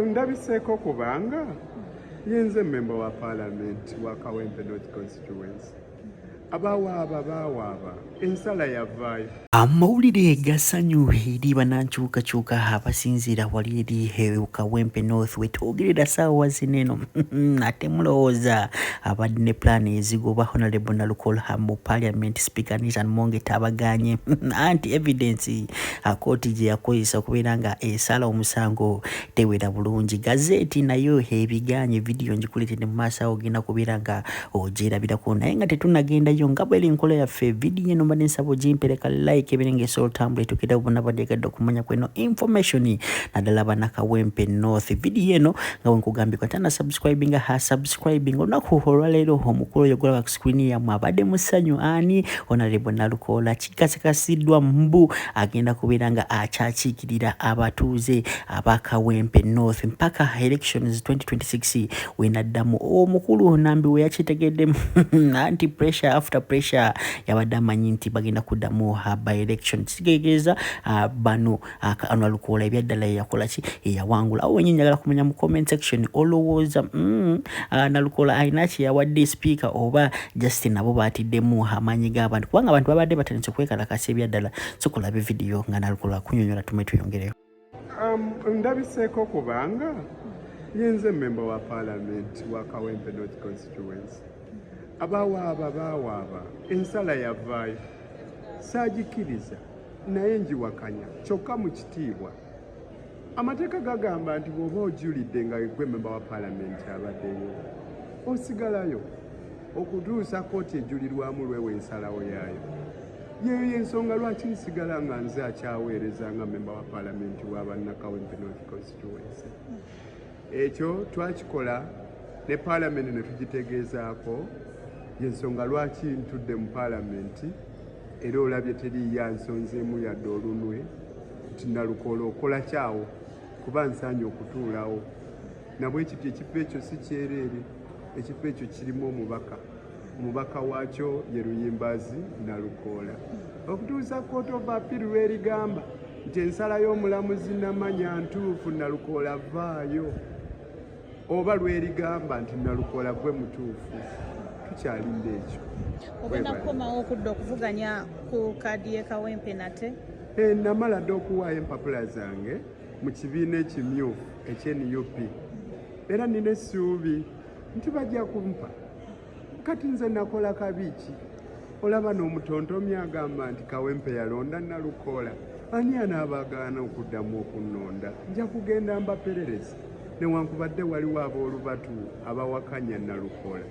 Ndabiseeko kubanga yenze member wa parliament wa Kawempe North constituency. Abawaaba ensala yavaayo. Amawulire gasanyuhiri banankyukakyuka abasinziira wali eri Kawempe North wetwogerera ssaawa zineno ate mulowooza abadde ne plan ezigoba Honorable Nalukola mu Parliament Speaker Nathan Mongeta abaganye anti evidence kooti gye yakozesa okubeera nga esala omusango tewera bulungi. Gazeti nayo ebiganye video ngikuletedde mu maaso awo ogenda kubeera nga ogyerabirako naye nga tetunnagendayo nga bweri enkola yaffe video eno mbadde nsaba ogimpereka like ebirenge soltambule tukira ubona badegadde okumanya kweno information naddala bana Kawempe North video eno nga wenkugambye kwatana subscribing olunaku olwaleero omukulu oyo gulaba ku screen yammwe abadde musanyu ani Honorable Nalukola kikasikasiddwa mbu agenda kubeera nga akyakiikirira abatuuze aba Kawempe North mpaka elections 2026 wenaddamu omukulu nambi we yakitegedde anti pressure after pressure yabadde amanyi nti bagenda kuddamu by election kitegeeza bano Nalukola ebyaddala yakola ki eyawangula awo wennyini njagala kumanya mu comment section olowooza Nalukola ayina ki yawadde speaker oba just nabo baatiddemu amaanyi g'abantu kubanga abantu babadde batandise okwekalakasa ebyaddala sokulaba video nga Nalukola kunyonyola tume tuyongereyo. Ndabiseeko kubanga yenze member wa parliament wa Kawempe North constituency. Abawaaba ensala yavaayo saagikiriza naye njiwakanya kyokka mu kitiibwa. Amateeka gagamba nti bw'oba ojulidde nga gwe member wa parliament abaddeyo osigalayo okutuusa kooti ejulirwamu lwewe ensalawo yaayo. Yeyo y'ensonga lwaki nsigala nga nze akyaweereza nga member wa parliament wa banna Kawempe North constituency. Ekyo twakikola ne parliament ne tugitegeezaako y'ensonga lwaki ntudde mu parliament era olabye teri yansonzeemu yadde olunwe nti Nalukola okola kyawo kuba nsaanye okutuulawo nabwe kiti ekifo ekyo si kyereere ekifo ekyo kirimu omubaka waakyo ye Luyimbazi Nalukola okutuusa Court of Appeal lwerigamba nti ensala y'omulamuzi Namanya ntuufu Nalukola vaayo oba lwerigamba nti Nalukola gwe mutuufu tukyalinda ekyo. Ogenda kukomawo okudda okuvuganya ku kaadi ye Kawempe nate? Namala dde okuwaayo empapula zange mu kibiina ekimyufu ekye-NUP era nina essuubi nti bajja kumpa. Kati nze nakola kabi ki? Olaba n'omutontomi agamba nti Kawempe yalonda Nalukola. Ani anaabagaana okuddamu okunnonda? Nja kugenda mbaperereza newankubadde waliwo ab'olubatu abawakanya Nalukola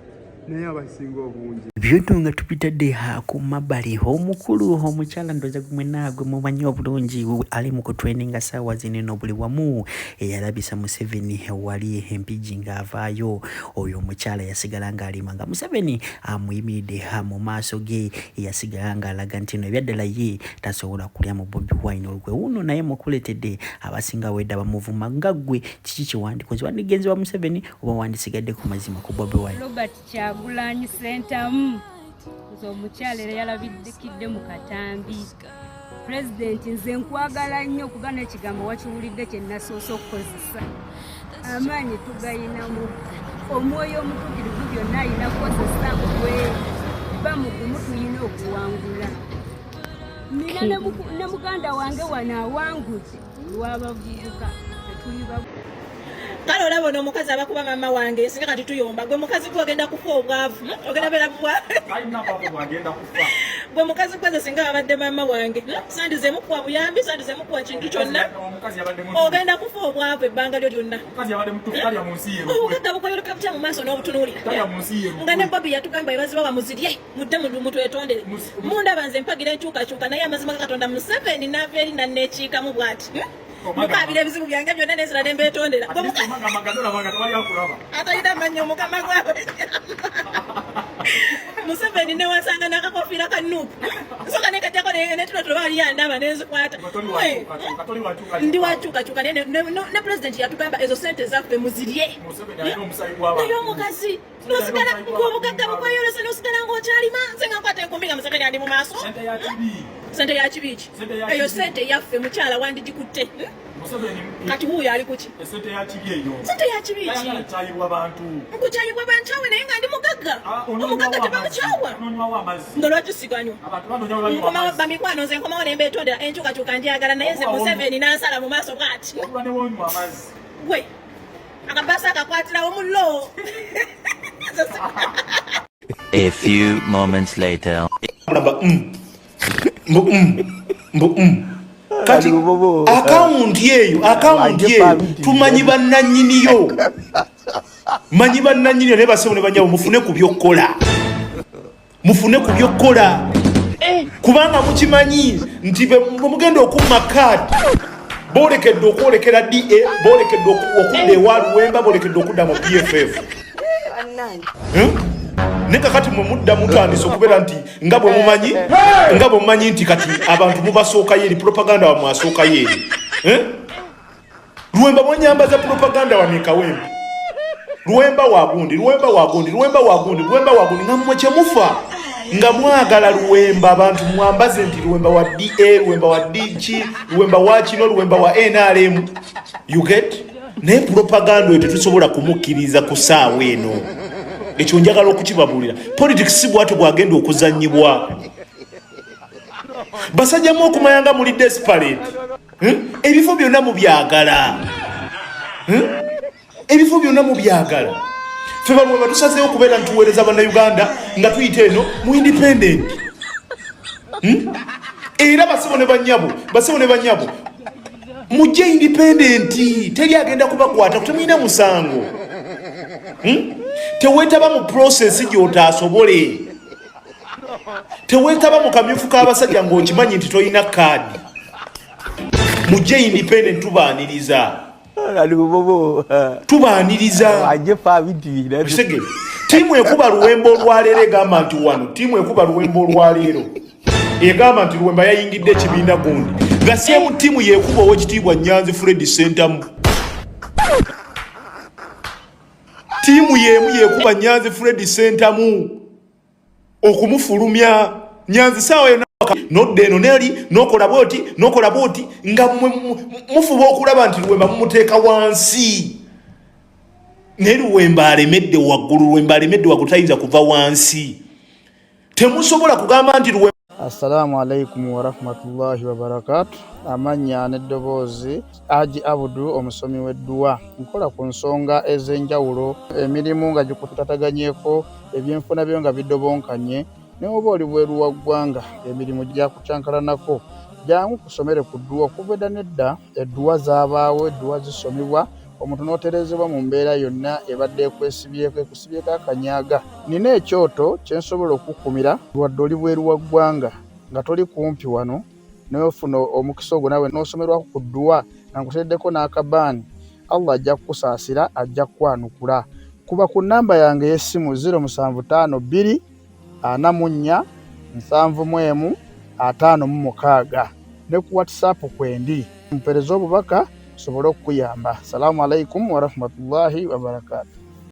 naye abasinga obungi byonna nga tupitadde ku mabbali omukulu omukyala ndoza gumwe naagwe mumanyi obulungi ali mu kutraininga ssaawa zineno buli wamu eyalabisa Museveni wali empigi ng'avaayo oyo omukyala yasigala ng'alima nga Museveni amuyimiridde mu maaso ge yasigala ng'alaga nti no ebyaddala ye tasobola kulya mu Bobi Wine olugwe wuno naye mukuletedde abasinga wedda bamuvuma nga ggwe kiki kiwandikoze wandigenzi wa Museveni oba wandisigadde ku mazima ku Bobi Wine. Robert Kyagulanyi Sentamu nze omukyala era yalabiddikidde mu katambi. Pulezidenti nze nkwagala nnyo kuba n'ekigambo wakiwulidde kye nasoose okukozesa. Amaanyi tugayinamu, omwoyo omutuukirivu byonna ayina kukozesa gwe ba mugumu tuyina okuwangula. Nina ne muganda wange wano awangudde olw'abavubuka tetuli babu. Kale olaba n'omukazi abakuba mama wange singa kati tuyomba gwe mukazi gwe ogenda kufa obwavu ogenda beera gwe mukazi gwe singa abadde mama wange sandizemu kuwa buyambi sandizemu kuwa kintu kyonna ogenda kufa obwavu ebbanga lyo lyonna obugagga bukoyoloka butya mu maaso n'obutunuulira nga ne Bobi yatugamba ebaziba bamuzirye mudde mutwetondere mundaba nze mpagira enkyukakyuka naye amazima ga Katonda Museveni n'ava eri nanneekiikamu bw'ati mukabira ebizibu byange byonna n'ensira ne mbeetondera atalina mannyo mukama gwawe Museveni ne wasanga n'akakofiira ka Nuupu soka nekajjako netulotulo baali yandaba nenzikwata ndi wakyukakyuka ne pulezidenti yatugamba ezo sente zaffe muzirye naye omukazi n'osigala ng'obugagga bukweyolesa n'osigala ng'okyalima nze nga nkwata enkumbi nga Museveni andi mu maaso sente ya kibiki eyo sente yaffe mukyala wandigikutte kati huyo ali kuki esente ya kibi eyo sente ya kibi ki nkyayibwa bantu nkukyayibwa bantu awe naye nga ndi mugagga omugagga tebamukyawa nga lwakisiganywa nkomawo bamikwano nze nkomawo ne mbeetonda enkyukakyuka njagala naye nze Museveni n'ansala mu maaso bw'ati gwe akabaasa akakwatirawo mullo. A few moments later. Kati akawunti eyo tumanyi bannannyiniyo manyi bannannyiniyo naye basebo ne banyabo mufune ku byokkola kubanga mukimanyi nti mugenda okumma kaadi boolekedde okwolekera DA boolekedde okudda ewa Luwemba boolekedde okudda mu PFF ne kakati mwe mudda mutandise okubeera nti nga bwe mumanyi nti kati abantu mubasookayo eri propaganda wa mwasookayo eri Luwemba mwanyambaza propaganda wa Kawempe Luwemba wagundi nga mmwe kyemufa nga mwagala Luwemba abantu mwambaze nti Luwemba wa DA Luwemba wa DG Luwemba wa kino Luwemba wa NRM you get ne propaganda eyo tetusobola kumukkiriza ku ssaawa eno ekyo njagala okukibabulira politics si bwatu bwagenda okuzannyibwa basajjamu okumayanga muli desperate ebifo byonna mu byagala ffe balwe batusazeewo okubeera nti tuweereza bannayuganda nga tuyita eno mu independent era basebo ne banyabo mujje independent teri agenda kubakwata kutemuyina musango teweetaba mu process gy'otaasobole teweetaba mu kamyufu k'abasajja ng'okimanyi nti toyina kaadi mujje independent tubaaniriza tiimu ekuba Luwemba olwaleero egamba nti wano egamba nti Luwemba yayingidde ekibiina gundi nga seemu ttiimu yeekuba ow'ekitiibwa Nyanzi Fred Sentamu tiimu yeemu yeekuba Nyanzi Fred Sentamu okumufulumya Nyanzi saawa yonna nodda eno neri nokola booti nga mufuba okulaba nti Luwemba mumuteeka wansi naye Luwemba alemedde waggulu tayinza kuva wansi temusobola kugamba nti Luwemba. Assalamu alaikum wa rahmatullahi wa barakatuh. Amanya n'eddoboozi Haji Abudu omusomi w'edduwa nkola ku nsonga ez'enjawulo emirimu nga gikutataganyeko ebyenfuna byo nga bidobonkanye ne oba oli bweru wa ggwanga emirimu gyakucankalanako jangu kusomere ku dduwa okuva edda nedda edduwa zaabaawo edduwa zisomibwa omuntu n'oterezebwa mu mbeera yonna ebadde ekusibyeko akanyaaga. Nina ekyoto kye nsobola okukumira wadde oli bweru wa ggwanga nga toli kumpi wano n'ofuna omukisa ogwo nawe n'osomerwako ku dduwa nga nkuteddeko n'akabaani Allah ajja kukusaasira ajja kukwanukula. Kuba ku nnamba yange y'essimu 0752 44 71 56 ne ku WhatsApp kwendi mpereza obubaka sobole okuyamba. Assalamu alaikum wa rahmatullahi wa barakatuh.